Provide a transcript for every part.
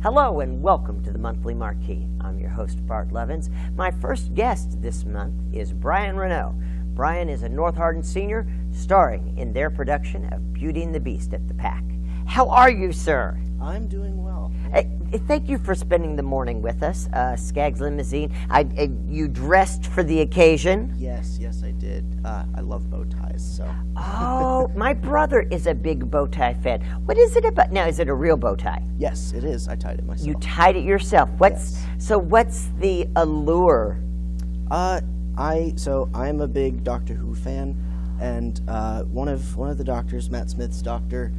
Hello and welcome to the Monthly Marquee. I'm your host, Bart Levins. My first guest this month is Brian Renau. Brian is a North Hardin senior starring in their production of Beauty and the Beast at the PAC. How are you, sir? I'm doing well. Thank you for spending the morning with us. Skaggs Limousine. You dressed for the occasion. Yes, I did. I love bow ties, so. Oh, my brother is a big bow tie fan. What is it about? Now, is it a real bow tie? Yes, it is. I tied it myself. You tied it yourself. Yes. So what's the allure? I'm a big Doctor Who fan, and one of the doctors, Matt Smith's doctor,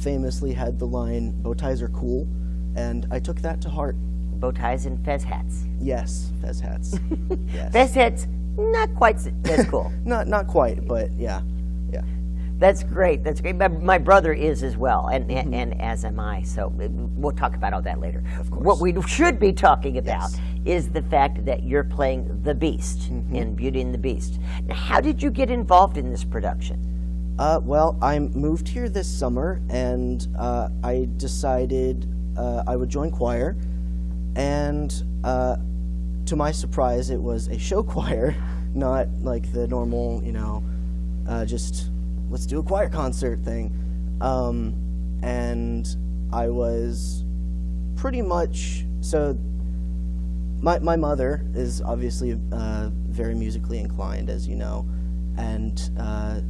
famously had the line, "Bow ties are cool," and I took that to heart. Bow ties and fez hats. Yes, fez hats. Yes. Fez hats, not quite as cool. Not quite, but yeah. That's great. That's great. My brother is as well, and as am I. So we'll talk about all that later. Of course. What we should be talking about is the fact that you're playing the Beast in Beauty and the Beast. Now, how did you get involved in this production? Well, I moved here this summer, and I decided I would join choir, and to my surprise, it was a show choir, not like the normal, just let's do a choir concert thing. And I was pretty much, so my mother is obviously very musically inclined, as you know, and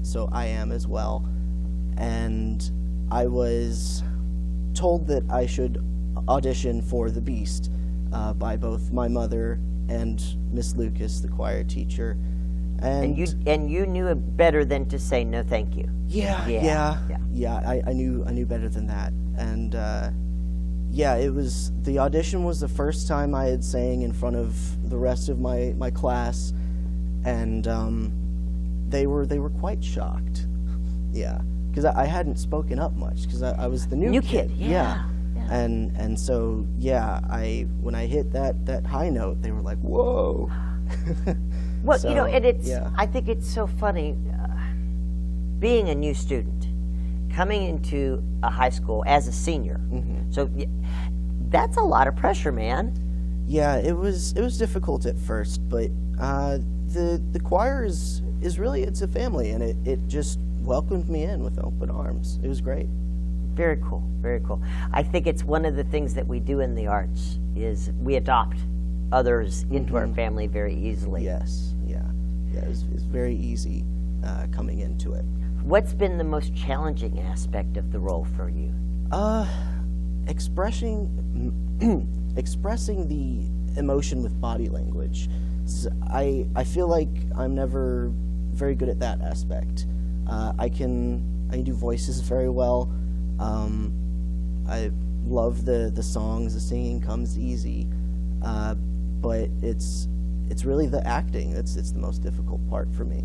so I am as well. And I was told that I should audition for the Beast by both my mother and Miss Lucas, the choir teacher. And you knew it better than to say no, thank you. Yeah. I knew better than that, and it was, the audition was the first time I had sang in front of the rest of my class, and they were quite shocked. Yeah, because I hadn't spoken up much because I was the new kid. Yeah. And so when I hit that high note, they were like, whoa. Well, I think it's so funny, being a new student, coming into a high school as a senior. So that's a lot of pressure, man. Yeah, it was difficult at first, but the choir is really, it's a family, and it just welcomed me in with open arms. It was great. Very cool, very cool. I think it's one of the things that we do in the arts is we adopt others into our family very easily. Yes, it was very easy coming into it. What's been the most challenging aspect of the role for you? Expressing the emotion with body language. I feel like I'm never very good at that aspect. I can do voices very well. I love the songs. The singing comes easy. But it's really the acting that's the most difficult part for me.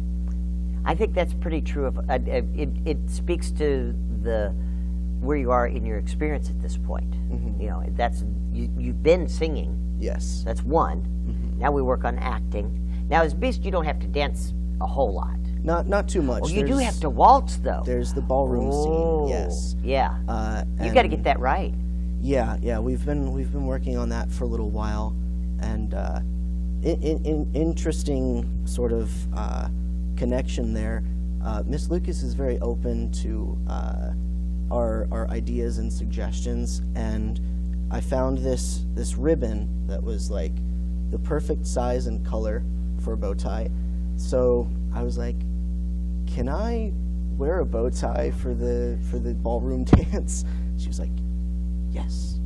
I think that's pretty true. It speaks to where you are in your experience at this point. That's you've been singing. Yes, that's one. Now we work on acting. Now as Beast, you don't have to dance a whole lot. Not too much. Well, you do have to waltz though. There's the ballroom scene. Yes. Yeah. You got to get that right. Yeah. We've been working on that for a little while. And in interesting sort of connection there, Miss Lucas is very open to our ideas and suggestions, and I found this ribbon that was like the perfect size and color for a bow tie. So I was like, can I wear a bow tie for the ballroom dance? She was like, yes.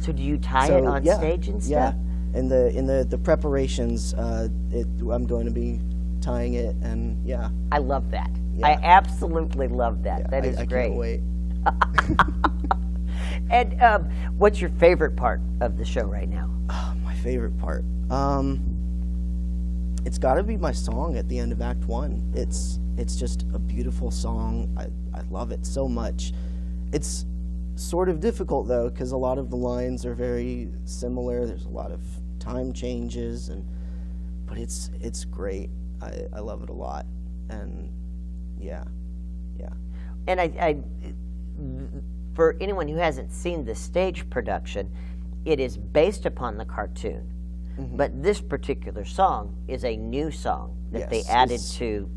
So do you tie it on stage and stuff? Yeah, in the preparations, I'm going to be tying it, and yeah. I love that. Yeah. I absolutely love that. Yeah, that is great. I can't wait. And what's your favorite part of the show right now? Oh, my favorite part. It's got to be my song at the end of Act 1. It's just a beautiful song. I love it so much. It's sort of difficult though, because a lot of the lines are very similar. There's a lot of time changes, but it's great. I love it a lot, and yeah. And for anyone who hasn't seen the stage production, it is based upon the cartoon. But this particular song is a new song that they added into.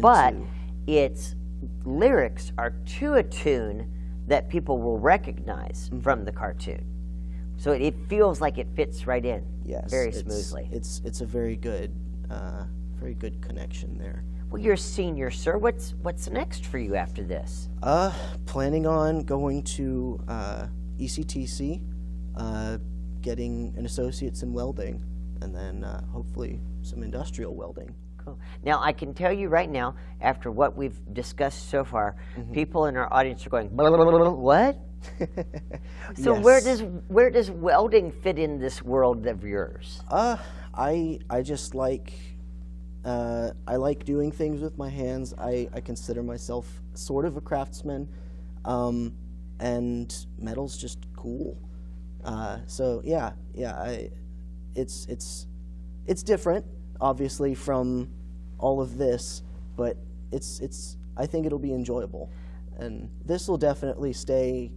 But its lyrics are to a tune that people will recognize from the cartoon. So it feels like it fits right in very smoothly. It's a very good connection there. Well, you're a senior, sir. What's next for you after this? Planning on going to HCEC-TV, getting an associate's in welding, and then hopefully some industrial welding. Cool. Now, I can tell you right now, after what we've discussed so far, people in our audience are going, blah, blah, blah, blah, what? So where does welding fit in this world of yours? I just like I like doing things with my hands. I consider myself sort of a craftsman, and metal's just cool. So it's different, obviously, from all of this, but I think it'll be enjoyable, and this will definitely stay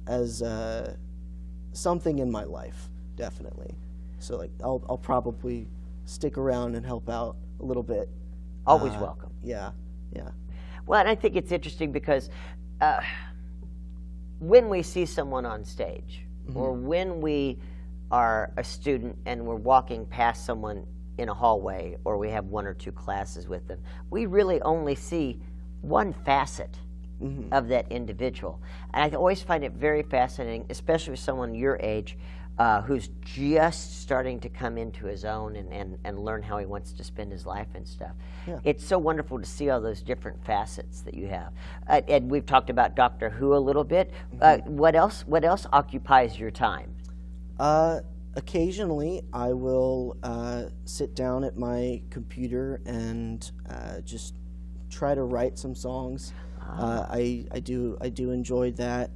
as something in my life, definitely. So like I'll probably stick around and help out a little bit. Always welcome. Yeah. Well, and I think it's interesting because when we see someone on stage, or when we are a student and we're walking past someone in a hallway, or we have 1 or 2 classes with them, we really only see one facet of that individual. And I always find it very fascinating, especially with someone your age, who's just starting to come into his own and learn how he wants to spend his life and stuff. Yeah. It's so wonderful to see all those different facets that you have. And we've talked about Doctor Who a little bit. What else occupies your time? Occasionally, I will sit down at my computer and just try to write some songs. I do enjoy that.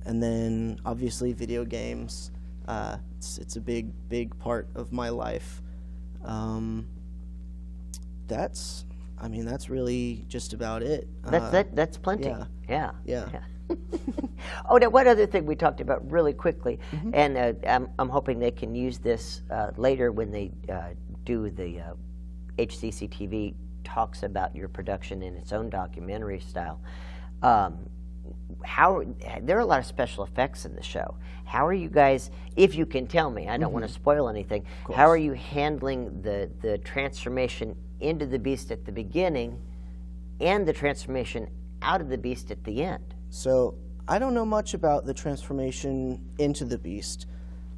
And then obviously video games. It's a big part of my life. That's really just about it. That's plenty. Yeah. Oh, now one other thing we talked about really quickly, and I'm hoping they can use this later when they do the HCEC-TV talks about your production in its own documentary style. There are a lot of special effects in the show. How are you guys, if you can tell me, I don't want to spoil anything, how are you handling the transformation into the beast at the beginning and the transformation out of the beast at the end? So I don't know much about the transformation into the beast,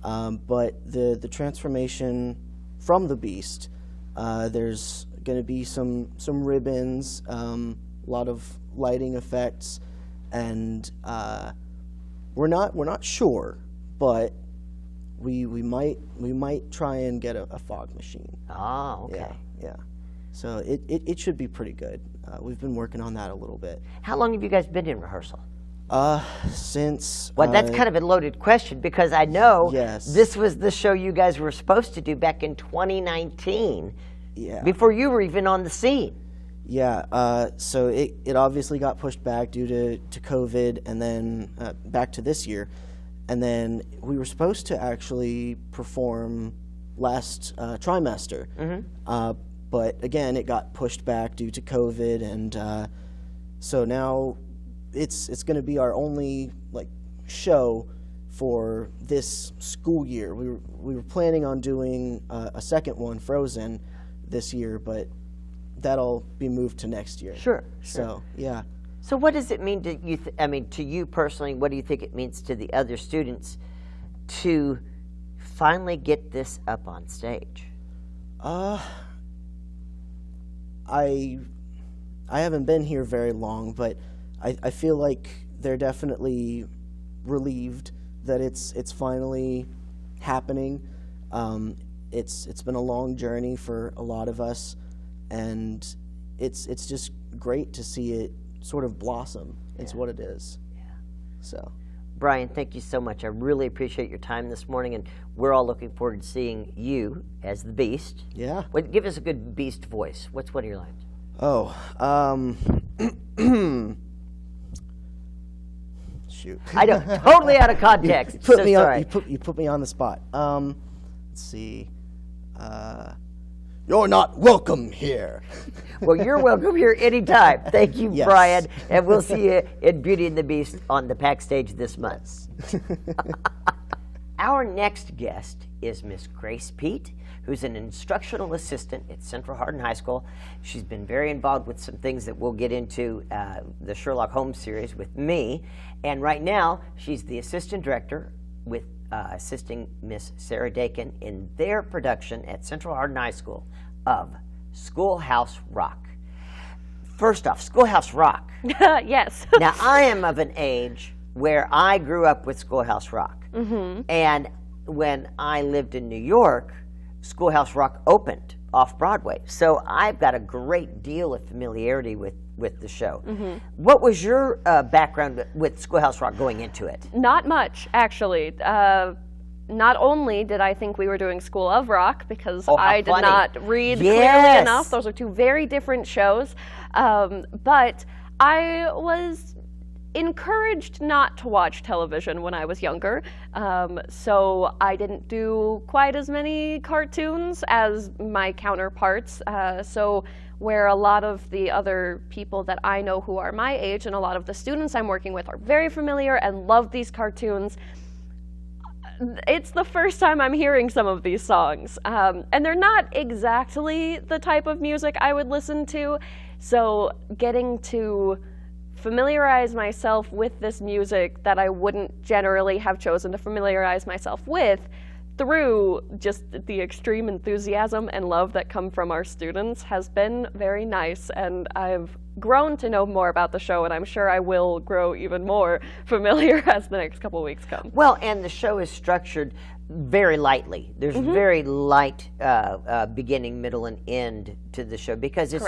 but the transformation from the beast, there's going to be some ribbons, a lot of lighting effects, and we're not sure, but we might try and get a fog machine. Oh, okay. Yeah. So it should be pretty good. We've been working on that a little bit. How long have you guys been in rehearsal? Since... Well, that's kind of a loaded question, because I know this was the show you guys were supposed to do back in 2019, before you were even on the scene. Yeah, so it obviously got pushed back due to COVID, and then back to this year. And then we were supposed to actually perform last trimester. But again, it got pushed back due to COVID, and so now it's going to be our only show for this school year. We were planning on doing a second one, Frozen, this year, but that'll be moved to next year. Sure. So yeah. So what does it mean to you? To you personally, what do you think it means to the other students to finally get this up on stage? I haven't been here very long, but I feel like they're definitely relieved that it's finally happening. It's been a long journey for a lot of us, and it's just great to see it sort of blossom into what it is. Yeah. So, Brian, thank you so much. I really appreciate your time this morning, and we're all looking forward to seeing you as the Beast. Yeah. Give us a good Beast voice. What's one of your lines? Oh, shoot. I know, totally out of context. You put me on the spot. Let's see. You're not welcome here. Well, you're welcome here anytime. Thank you, Yes. Brian. And we'll see you in Beauty and the Beast on the Backstage this month. Our next guest is Miss Grace Pete, who's an instructional assistant at Central Hardin High School. She's been very involved with some things that we'll get into the Sherlock Holmes series with me. And right now, she's the assistant director with assisting Miss Sarah Dakin in their production at Central Hardin High School of Schoolhouse Rock. First off, Schoolhouse Rock. Yes. Now, I am of an age where I grew up with Schoolhouse Rock. Mm-hmm. And when I lived in New York, Schoolhouse Rock opened off Broadway. So I've got a great deal of familiarity with the show. Mm-hmm. What was your background with Schoolhouse Rock going into it? Not much, actually. Not only did I think we were doing School of Rock, because I did not read clearly enough. Those are two very different shows. But I was encouraged not to watch television when I was younger. So I didn't do quite as many cartoons as my counterparts. So where a lot of the other people that I know who are my age and a lot of the students I'm working with are very familiar and love these cartoons, it's the first time I'm hearing some of these songs. And they're not exactly the type of music I would listen to. So getting to familiarize myself with this music that I wouldn't generally have chosen to familiarize myself with through just the extreme enthusiasm and love that come from our students has been very nice, and I've grown to know more about the show, and I'm sure I will grow even more familiar as the next couple weeks come. Well, and the show is structured very lightly. There's very light beginning, middle, and end to the show because it's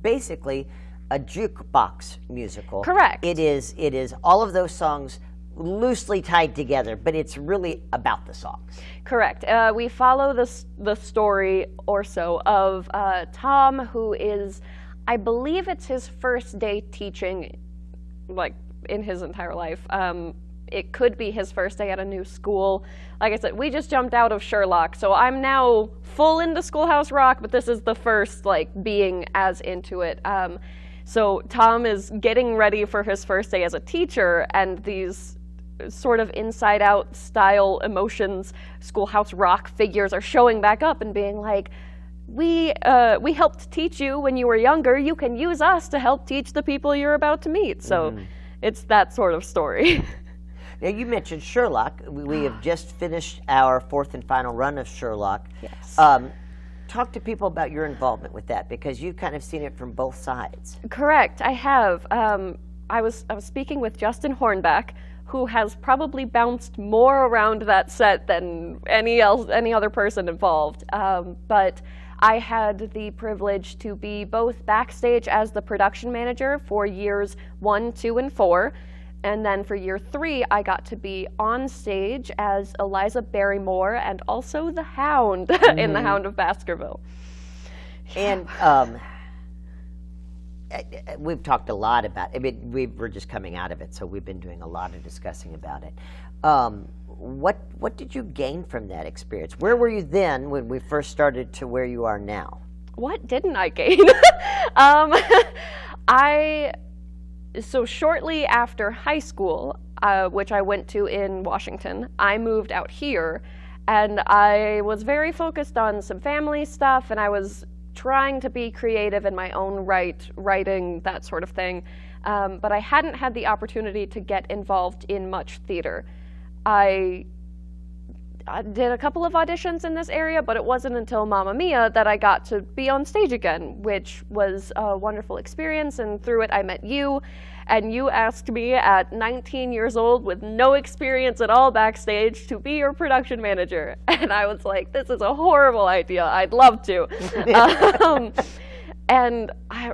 basically a jukebox musical. Correct. It is all of those songs loosely tied together, but it's really about the songs. Correct. We follow the story or so of Tom, who is, I believe it's his first day teaching, like, in his entire life. It could be his first day at a new school. Like I said, we just jumped out of Sherlock, so I'm now full into Schoolhouse Rock, but this is the first, like, being as into it. So Tom is getting ready for his first day as a teacher, and these sort of inside-out style emotions, Schoolhouse Rock figures are showing back up and being like, we helped teach you when you were younger. You can use us to help teach the people you're about to meet. So it's that sort of story. Now, you mentioned Sherlock. We have just finished our fourth and final run of Sherlock. Yes. Talk to people about your involvement with that, because you've kind of seen it from both sides. Correct, I have. I was speaking with Justin Hornback, who has probably bounced more around that set than any other person involved. But I had the privilege to be both backstage as the production manager for years 1, 2, and 4. And then for year 3, I got to be on stage as Eliza Barrymore and also the Hound in The Hound of Baskerville. And we've talked a lot about it. I mean, we're just coming out of it, so we've been doing a lot of discussing about it. What did you gain from that experience? Where were you then when we first started to where you are now? What didn't I gain? So shortly after high school, which I went to in Washington, I moved out here, and I was very focused on some family stuff, and I was trying to be creative in my own right, writing, that sort of thing, but I hadn't had the opportunity to get involved in much theater. I did a couple of auditions in this area, but it wasn't until Mamma Mia that I got to be on stage again, which was a wonderful experience, and through it I met you, and you asked me at 19 years old with no experience at all backstage to be your production manager, and I was like, this is a horrible idea, I'd love to. And I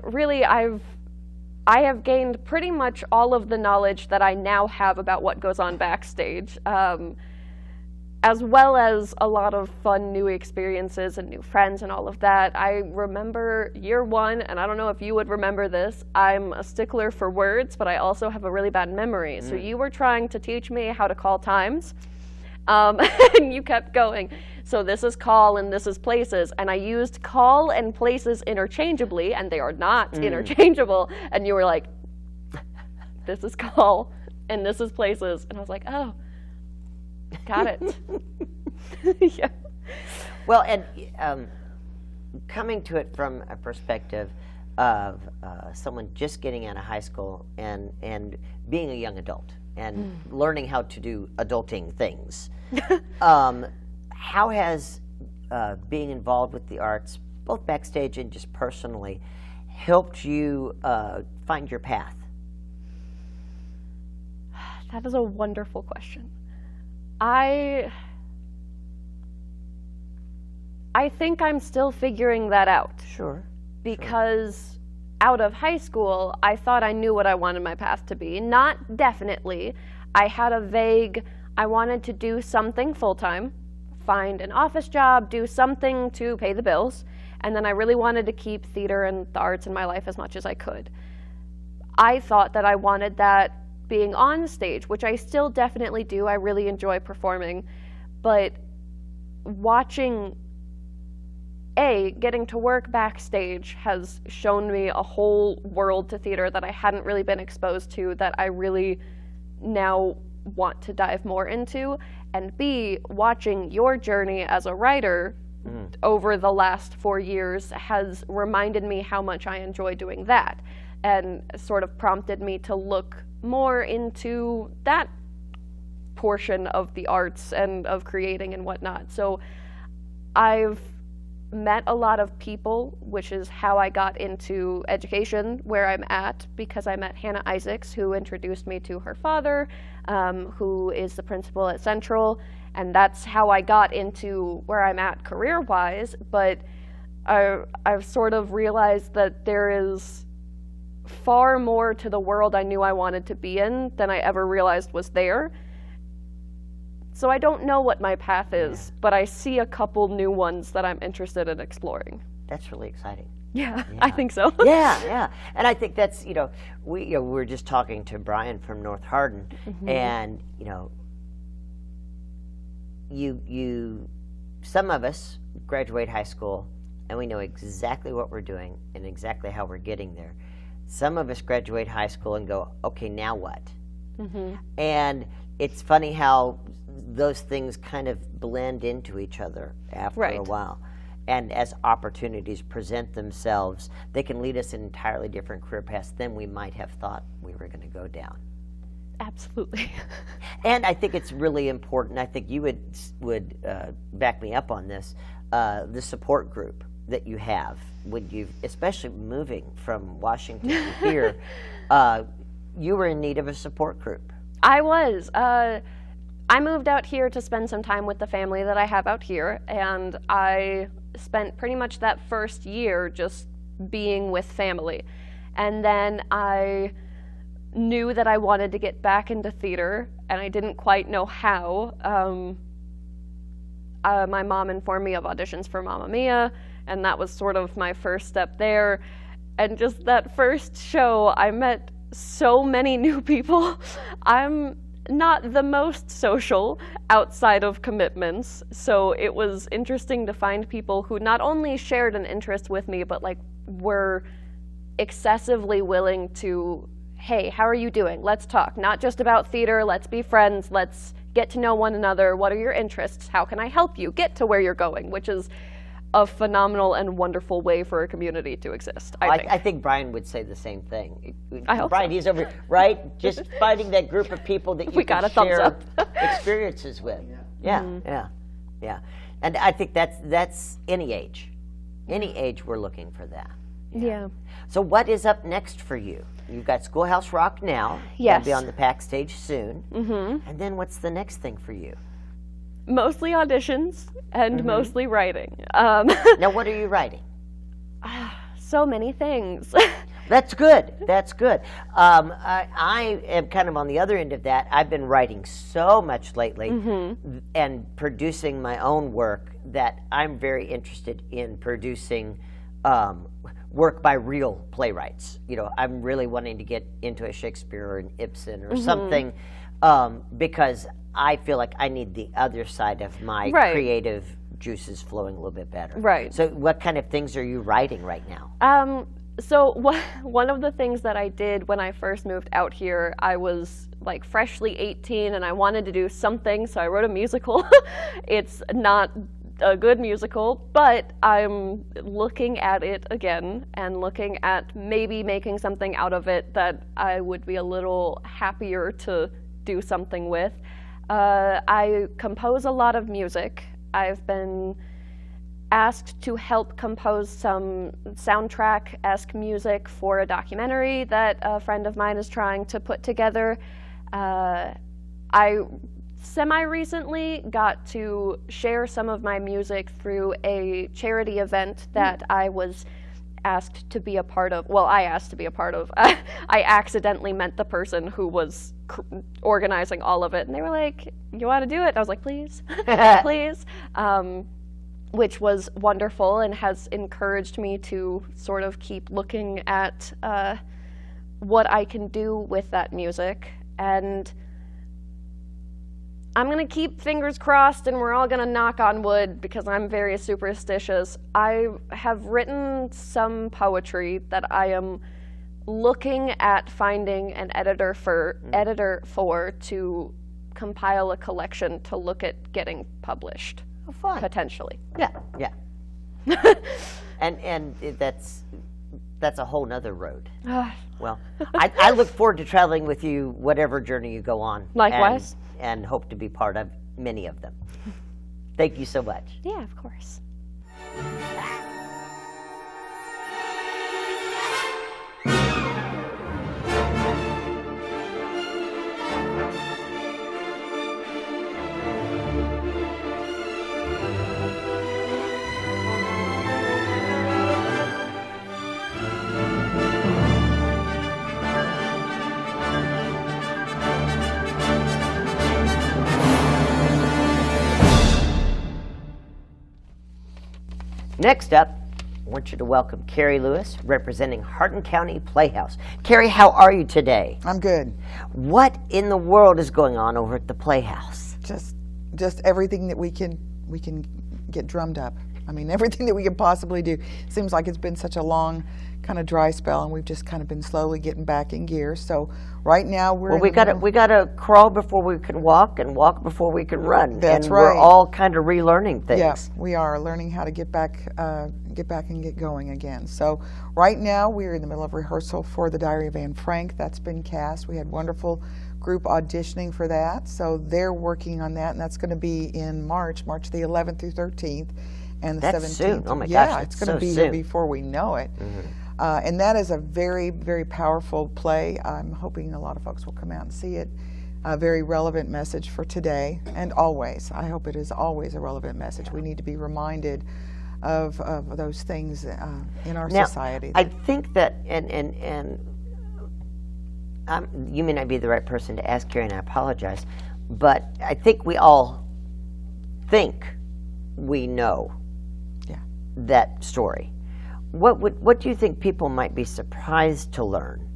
have gained pretty much all of the knowledge that I now have about what goes on backstage. as well as a lot of fun new experiences and new friends and all of that. I remember year one, and I don't know if you would remember this, I'm a stickler for words, but I also have a really bad memory. So you were trying to teach me how to call times, and you kept going. So this is call and this is places, and I used call and places interchangeably, and they are not interchangeable. And you were like, this is call and this is places, and I was like, oh, got it. Yeah. Well, and coming to it from a perspective of someone just getting out of high school and being a young adult and learning how to do adulting things, how has being involved with the arts, both backstage and just personally, helped you find your path? That is a wonderful question. I think I'm still figuring that out. Sure. Because out of high school, I thought I knew what I wanted my path to be. Not definitely. I had a vague, I wanted to do something full-time, find an office job, do something to pay the bills, and then I really wanted to keep theater and the arts in my life as much as I could. I thought that I wanted that being on stage, which I still definitely do. I really enjoy performing, but getting to work backstage has shown me a whole world to theater that I hadn't really been exposed to, that I really now want to dive more into. And B, watching your journey as a writer over the last 4 years has reminded me how much I enjoy doing that, and sort of prompted me to look more into that portion of the arts and of creating and whatnot. So I've met a lot of people, which is how I got into education where I'm at, because I met Hannah Isaacs, who introduced me to her father, who is the principal at Central, and that's how I got into where I'm at career-wise. But I've sort of realized that there is far more to the world I knew I wanted to be in than I ever realized was there. So I don't know what my path is, but I see a couple new ones that I'm interested in exploring. That's really exciting. Yeah, I think so. Yeah. And I think that's, we were just talking to Brian from North Hardin, and, some of us graduate high school and we know exactly what we're doing and exactly how we're getting there. Some of us graduate high school and go, okay, now what? And it's funny how those things kind of blend into each other after a while. And as opportunities present themselves, they can lead us in entirely different career paths than we might have thought we were going to go down. Absolutely. And I think it's really important, I think you would back me up on this, the support group that you have, when you, especially moving from Washington to here, you were in need of a support group. I was. I moved out here to spend some time with the family that I have out here, and I spent pretty much that first year just being with family. And then I knew that I wanted to get back into theater, and I didn't quite know how. My mom informed me of auditions for Mamma Mia, and that was sort of my first step there. And just that first show, I met so many new people. I'm not the most social outside of commitments, so it was interesting to find people who not only shared an interest with me, but were excessively willing to, hey, how are you doing? Let's talk. Not just about theater, let's be friends, let's get to know one another. What are your interests? How can I help you get to where you're going? Which is a phenomenal and wonderful way for a community to exist, I think Brian would say the same thing. I hope Brian, so. He's over, right? Just finding that group of people that you can share experiences with. Yeah. And I think that's any age. Any age we're looking for that. Yeah. So what is up next for you? You've got Schoolhouse Rock now. Yes. You'll be on the Pack stage soon. And then what's the next thing for you? Mostly auditions and mostly writing. Now, what are you writing? So many things. That's good. That's good. I am kind of on the other end of that. I've been writing so much lately and producing my own work that I'm very interested in producing work by real playwrights. You know, I'm really wanting to get into a Shakespeare or an Ibsen or something because I feel like I need the other side of my creative juices flowing a little bit better. Right. So what kind of things are you writing right now? So one of the things that I did when I first moved out here, I was like freshly 18 and I wanted to do something, so I wrote a musical. It's not a good musical, but I'm looking at it again and looking at maybe making something out of it that I would be a little happier to do something with. I compose a lot of music. I've been asked to help compose some soundtrack-esque music for a documentary that a friend of mine is trying to put together. I semi-recently got to share some of my music through a charity event that I was asked to be a part of. Well, I asked to be a part of. I accidentally met the person who was organizing all of it, and they were like, "You want to do it?" I was like, "Please, please." Which was wonderful and has encouraged me to sort of keep looking at what I can do with that music. And I'm going to keep fingers crossed and we're all going to knock on wood because I'm very superstitious. I have written some poetry that I am looking at finding an editor for to compile a collection to look at getting published. Oh, fun. Potentially. Yeah. and that's a whole nother road. Well, I look forward to traveling with you, whatever journey you go on. Likewise. And hope to be part of many of them. Thank you so much. Yeah, of course. Next up, I want you to welcome Carrie Lewis, representing Hardin County Playhouse. Carrie, how are you today? I'm good. What in the world is going on over at the Playhouse? Just everything that we can get drummed up. I mean, everything that we can possibly do. Seems like it's been such a long kind of dry spell, and we've just kind of been slowly getting back in gear. So right now we gotta crawl before we can walk, and walk before we can run. That's and right. We're all kind of relearning things. Yeah, we are learning how to get back and get going again. So right now we're in the middle of rehearsal for The Diary of Anne Frank. That's been cast. We had wonderful group auditioning for that. So they're working on that, and that's going to be in March the 11th through 13th. And the That's 17th. Soon. Oh my gosh, yeah, it's going to be soon. here before we know it. Mm-hmm. And that is a very, very powerful play. I'm hoping a lot of folks will come out and see it. A very relevant message for today and always. I hope it is always a relevant message. We need to be reminded of those things in our society. I think that, and you may not be the right person to ask, Carrie, and I apologize, but I think we all think we know that story. What do you think people might be surprised to learn?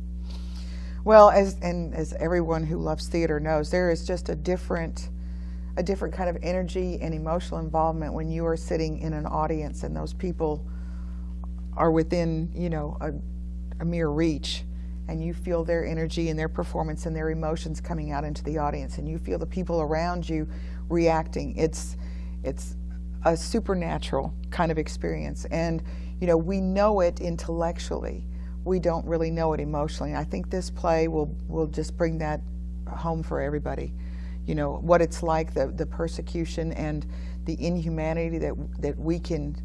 Well, as everyone who loves theater knows, there is just a different kind of energy and emotional involvement when you are sitting in an audience and those people are within, a mere reach, and you feel their energy and their performance and their emotions coming out into the audience, and you feel the people around you reacting. It's a supernatural kind of experience, and we know it intellectually. We don't really know it emotionally. And I think this play will just bring that home for everybody. What it's like, the persecution and the inhumanity that we can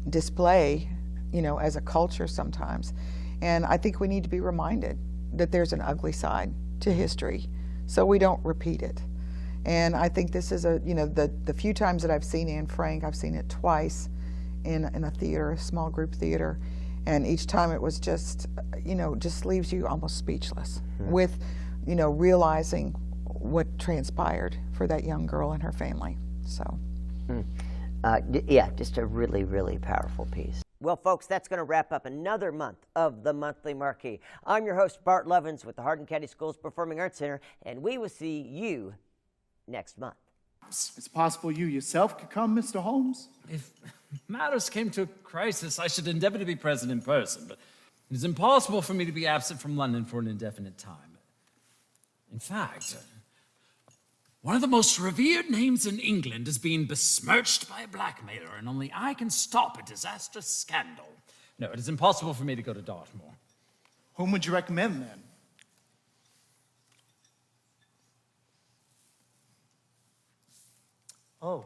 display, as a culture sometimes. And I think we need to be reminded that there's an ugly side to history, so we don't repeat it. And I think this is the few times that I've seen Anne Frank, I've seen it twice in a theater, a small group theater, And each time it was just, just leaves you almost speechless with, realizing what transpired for that young girl and her family. So, yeah, just a really, really powerful piece. Well, folks, that's going to wrap up another month of the Monthly Marquee. I'm your host, Bart Levins, with the Hardin County Schools Performing Arts Center, and we will see you next month. It's possible you yourself could come, Mr. Holmes. If matters came to a crisis, I should endeavor to be present in person, but it is impossible for me to be absent from London for an indefinite time. In fact, one of the most revered names in England is being besmirched by a blackmailer, and only I can stop a disastrous scandal. No, it is impossible for me to go to Dartmoor. Whom would you recommend, then? Oh,